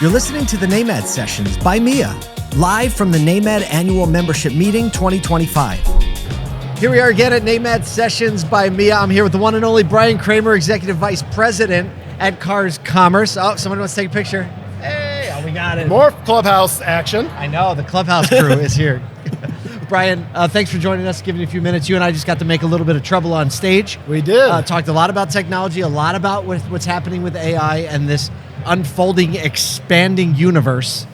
You're listening to the NAMAD Sessions by Mia, live from the NAMAD Annual Membership Meeting 2025. Here we are again at NAMAD Sessions by Mia. I'm here with the one and only Brian Kramer, Executive Vice President at Cars Commerce. Oh, someone wants to take a picture. Hey, we got it. More Clubhouse action. I know, the Clubhouse crew is here. Brian, thanks for joining us, giving you a few minutes. You and I just got to make a little bit of trouble on stage. We did. Talked a lot about technology, a lot about what's happening with AI and this unfolding, expanding universe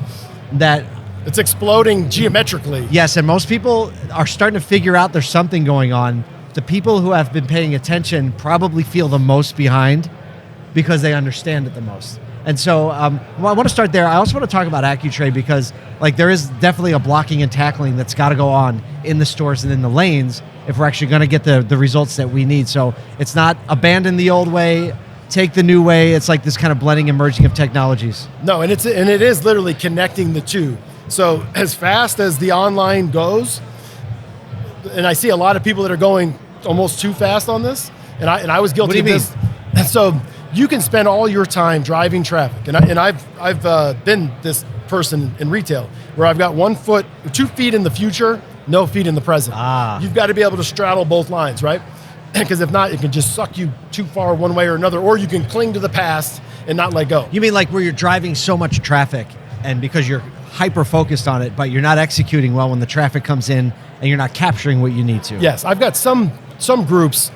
that... It's exploding geometrically. Yes, and most people are starting to figure out there's something going on. The people who have been paying attention probably feel the most behind because they understand it the most. And so I want to start there. I also want to talk about AccuTrade because there is definitely a blocking and tackling that's got to go on in the stores and in the lanes if we're actually going to get the results that we need. So it's not abandon the old way, take the new way. It's like this kind of blending and merging of technologies. No, and it is literally connecting the two. So as fast as the online goes, and I see a lot of people that are going almost too fast on this, and I was guilty of this. And so you can spend all your time driving traffic, and I've been this person in retail where I've got 2 feet in the future, no feet in the present. You've got to be able to straddle both lines, right? Because if not, it can just suck you too far one way or another, or you can cling to the past and not let go. You mean like where you're driving so much traffic and because you're hyper-focused on it, but you're not executing well when the traffic comes in and you're not capturing what you need to? Yes, I've got some groups,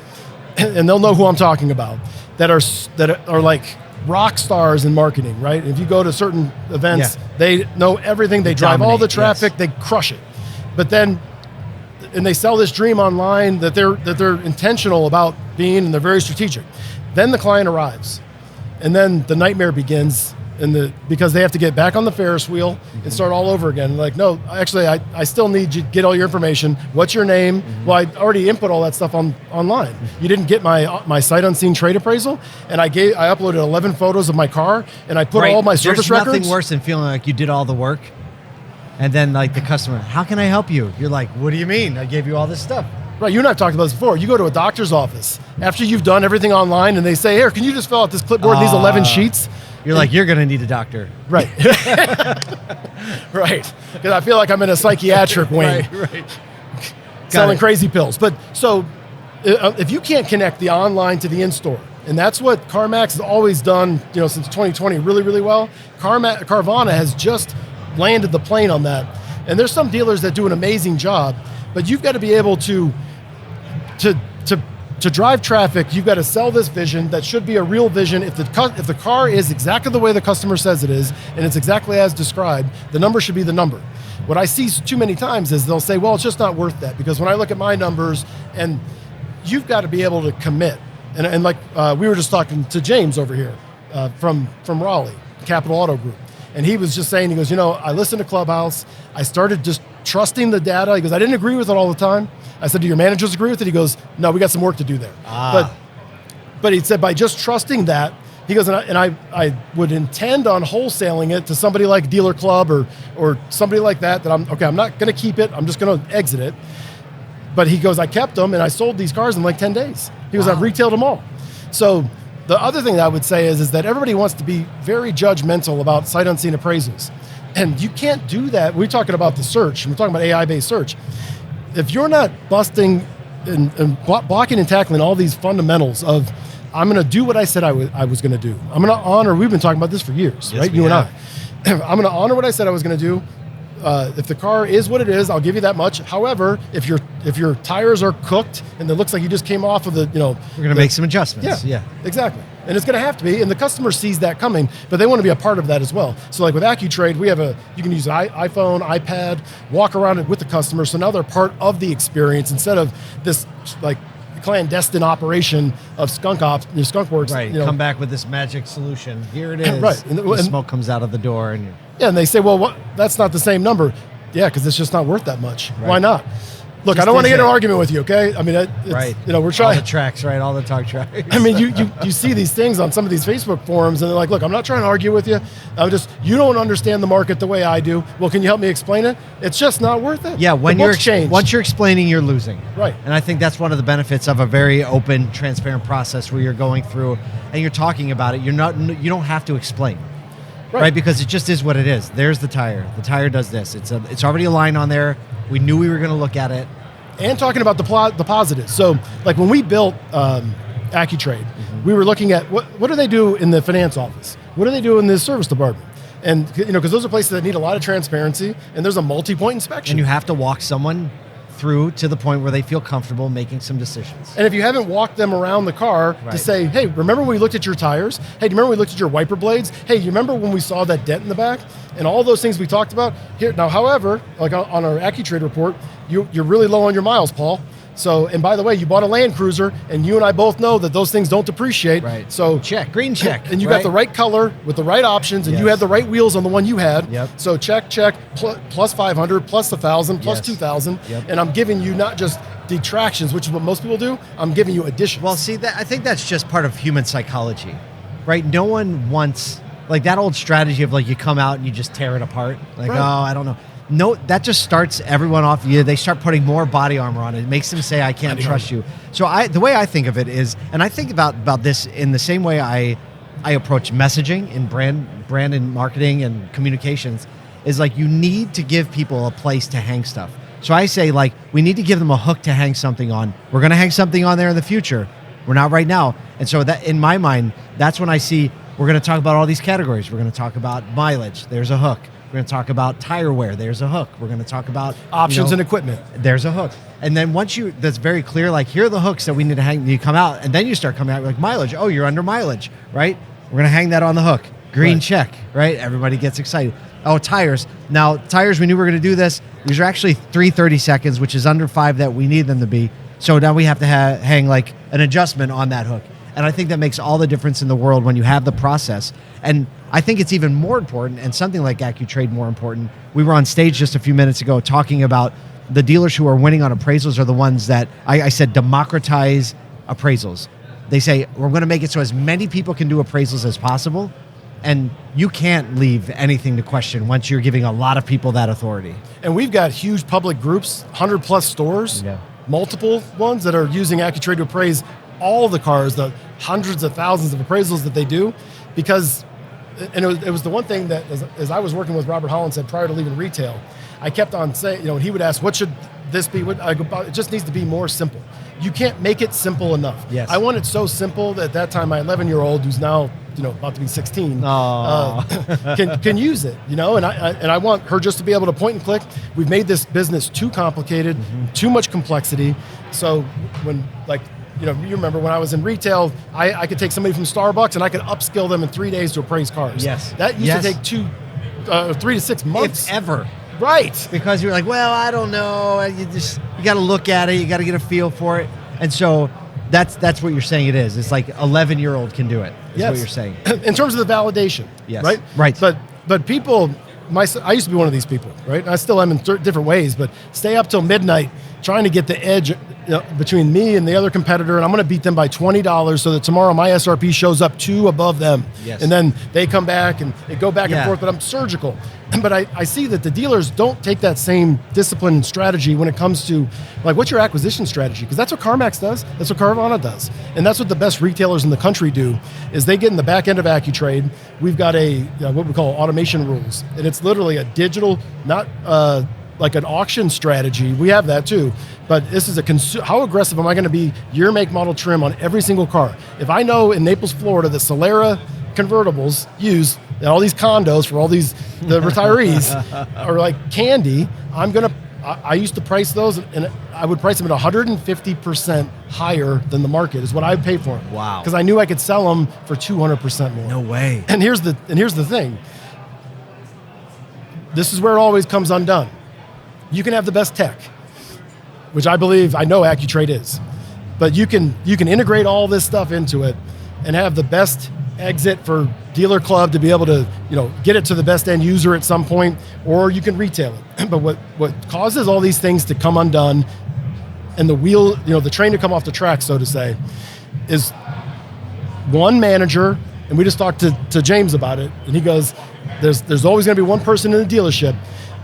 and they'll know who I'm talking about, that are like rock stars in marketing, right? If you go to certain events, they know everything, they drive all the traffic, they crush it. But then, and they sell this dream online that they're intentional about being, and they're very strategic. Then the client arrives, and then the nightmare begins, because they have to get back on the Ferris wheel and start all over again. Like, no, actually, I still need you to get all your information. What's your name? Well, I already input all that stuff online. You didn't get my sight unseen trade appraisal, and I uploaded 11 photos of my car, and I put all my service records. There's nothing worse than feeling like you did all the work, and then the customer, how can I help you? You're like, what do you mean? I gave you all this stuff. Right, you and I have talked about this before. You go to a doctor's office after you've done everything online, and they say, here, can you just fill out this clipboard and these 11 sheets? You're like, you're going to need a doctor. Right. Right. Because I feel like I'm in a psychiatric wing. Right. Selling crazy pills. But so if you can't connect the online to the in-store, and that's what CarMax has always done, since 2020 really, really well, Carvana has just landed the plane on that. And there's some dealers that do an amazing job, but you've got to be able to drive traffic. You've got to sell this vision that should be a real vision. If the car is exactly the way the customer says it is, and it's exactly as described, the number should be the number. What I see too many times is they'll say, well, it's just not worth that, because when I look at my numbers, and you've got to be able to commit. And we were just talking to James over here from Raleigh, Capital Auto Group. And he was just saying, he goes, I listened to Clubhouse. I started just trusting the data. He goes, I didn't agree with it all the time. I said, do your managers agree with it? He goes, no, we got some work to do there. But he said, by just trusting that, he goes, and I would intend on wholesaling it to somebody like Dealer Club or somebody like that I'm not going to keep it. I'm just going to exit it. But he goes, I kept them and I sold these cars in 10 days. He goes, I've retailed them all. So the other thing that I would say is that everybody wants to be very judgmental about sight unseen appraisals. And you can't do that. We're talking about the search. We're talking about AI-based search. If you're not busting and blocking and tackling all these fundamentals of, I'm going to do what I said I was going to do. I'm going to honor, we've been talking about this for years, right? You and I. I'm going to honor what I said I was going to do. If the car is what it is, I'll give you that much. However, if your tires are cooked and it looks like you just came off of the, we're going to make some adjustments. Yeah, exactly. And it's going to have to be, and the customer sees that coming, but they want to be a part of that as well. So with AccuTrade, you can use an iPhone, iPad, walk around it with the customer, so now they're part of the experience instead of this clandestine operation of skunk works. Right, come back with this magic solution. Here it is. Right. And smoke comes out of the door. And they say, well, that's not the same number. Yeah, because it's just not worth that much. Right. Why not? Look, I don't want to get in an argument with you, okay? I mean, right. We're trying. All the tracks, right? All the talk tracks. I mean, you see these things on some of these Facebook forums, and they're like, look, I'm not trying to argue with you. You don't understand the market the way I do. Well, can you help me explain it? It's just not worth it. Yeah, once you're explaining, you're losing. Right. And I think that's one of the benefits of a very open, transparent process where you're going through and you're talking about it. You don't have to explain. right? Because it just is what it is. There's the tire. The tire does this. It's already a line on there. We knew we were going to look at it. And talking about the positives. So, like when we built AccuTrade, we were looking at what do they do in the finance office? What do they do in the service department? And because those are places that need a lot of transparency, and there's a multi-point inspection. And you have to walk someone through to the point where they feel comfortable making some decisions. And if you haven't walked them around the car to say, hey, remember when we looked at your tires? Hey, do you remember when we looked at your wiper blades? Hey, you remember when we saw that dent in the back? And all those things we talked about here. Now, however, like on our AccuTrade report, you're really low on your miles, Paul. So, and by the way, you bought a Land Cruiser, and you and I both know that those things don't depreciate. Right. So green check. And you got the right color with the right options, and you had the right wheels on the one you had. Yep. So check, plus 500, plus 1,000, plus 2,000. Yep. And I'm giving you not just detractions, which is what most people do. I'm giving you additions. Well, see, I think that's just part of human psychology, right? No one wants, like that old strategy of like you come out and you just tear it apart. Like, oh, I don't know. No, that just starts everyone off. They start putting more body armor on it. It makes them say, I can't trust you. So the way I think of it is, and I think about this in the same way I approach messaging in brand and marketing and communications, is like you need to give people a place to hang stuff. So I say like, we need to give them a hook to hang something on. We're going to hang something on there in the future. We're not right now. And so that in my mind, that's when I see we're going to talk about all these categories. We're going to talk about mileage. There's a hook. We're going to talk about tire wear. There's a hook. We're going to talk about options and equipment. There's a hook. And then once that's very clear, like here are the hooks that we need to hang. You come out, and then you start coming out like mileage. Oh, you're under mileage, right? We're going to hang that on the hook. Green check, right? Everybody gets excited. Oh, tires. Now, tires, we knew we were going to do this. These are actually 330 seconds, which is under 5 that we need them to be. So now we have to hang like an adjustment on that hook. And I think that makes all the difference in the world when you have the process. And I think it's even more important, and something like AccuTrade more important. We were on stage just a few minutes ago talking about the dealers who are winning on appraisals are the ones that, I said, democratize appraisals. They say, we're going to make it so as many people can do appraisals as possible, and you can't leave anything to question once you're giving a lot of people that authority. And we've got huge public groups, 100+ stores, multiple ones that are using AccuTrade to appraise all the cars, the hundreds of thousands of appraisals that they do, because, and it was the one thing that, as I was working with Robert Holland said prior to leaving retail, I kept on saying, and he would ask, what should this be? It just needs to be more simple. You can't make it simple enough. Yes. I want it so simple that at that time, my 11-year-old, who's now about to be 16, can use it, and I want her just to be able to point and click. We've made this business too complicated, too much complexity. So when you remember when I was in retail, I could take somebody from Starbucks and I could upskill them in 3 days to appraise cars. Yes. That used to take 3 to 6 months. If ever. Right. Because you're like, well, I don't know. You got to look at it. You got to get a feel for it. And so that's what you're saying it is. It's like 11-year-old can do it. Is what you're saying. In terms of the validation. Yes. Right? Right. But people, I used to be one of these people, right? I still am in different ways, but stay up till midnight trying to get the edge between me and the other competitor, and I'm going to beat them by $20 so that tomorrow my SRP shows up 2 above them. Yes. And then they come back and they go back and forth, but I'm surgical. But I see that the dealers don't take that same discipline and strategy when it comes to, like, what's your acquisition strategy? Because that's what CarMax does. That's what Carvana does. And that's what the best retailers in the country do, is they get in the back end of AccuTrade. We've got what we call automation rules. And it's literally a digital, not like an auction strategy. We have that too. But this is how aggressive am I going to be year, make, model, trim on every single car? If I know in Naples, Florida, that Solera convertibles use all these condos for all the retirees are like candy, I used to price those, and I would price them at 150% higher than the market is what I pay for them. Wow. Because I knew I could sell them for 200% more. No way. And here's the thing. This is where it always comes undone. You can have the best tech, which I know AccuTrade is, but you can integrate all this stuff into it and have the best exit for dealer club to be able to get it to the best end user at some point, or you can retail it. But what causes all these things to come undone and the train to come off the track, so to say, is one manager. And we just talked to James about it, and he goes, there's always going to be one person in the dealership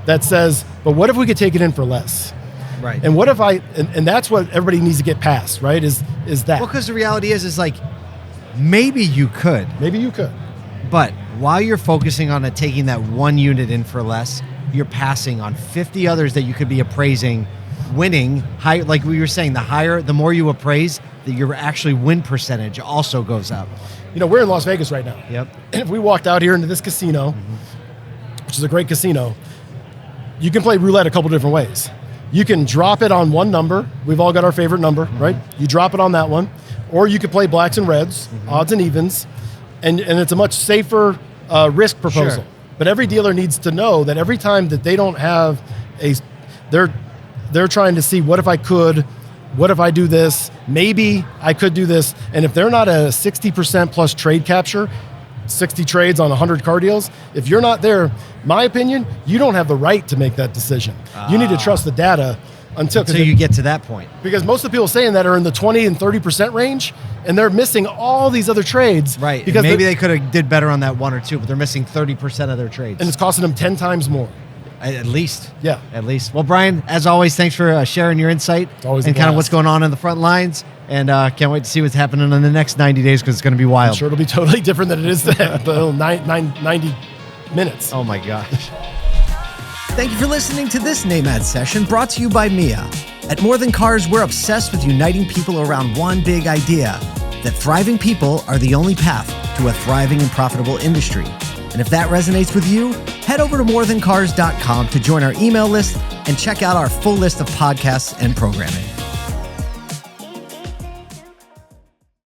that says, but what if we could take it in for less? Right. And what if and that's what everybody needs to get past, right? Is that. Well, because the reality is like, maybe you could. Maybe you could. But while you're focusing on taking that one unit in for less, you're passing on 50 others that you could be appraising, winning high. Like we were saying, the more you appraise, your actually win percentage also goes up. We're in Las Vegas right now. Yep. And if we walked out here into this casino, which is a great casino, you can play roulette a couple different ways. You can drop it on one number. We've all got our favorite number, right? You drop it on that one. Or you could play blacks and reds, odds and evens, and it's a much safer risk proposal. Sure. But every dealer needs to know that every time that they don't have they're trying to see, what if I could, what if I do this, maybe I could do this, and if they're not a 60% plus trade capture, 60 trades on 100 car deals, if you're not there, my opinion, you don't have the right to make that decision. You need to trust the data until you get to that point. Because most of the people saying that are in the 20 and 30% range, and they're missing all these other trades. Right. Because maybe they could have did better on that one or two, but they're missing 30% of their trades. And it's costing them 10 times more. At least. Yeah. At least. Well, Brian, as always, thanks for sharing your insight and kind of what's going on in the front lines. And can't wait to see what's happening in the next 90 days because it's going to be wild. I'm sure it'll be totally different than it is today. 90 minutes. Oh, my gosh. Thank you for listening to this NAMAD session brought to you by Mia. At More Than Cars, we're obsessed with uniting people around one big idea, that thriving people are the only path to a thriving and profitable industry. And if that resonates with you, head over to morethancars.com to join our email list and check out our full list of podcasts and programming.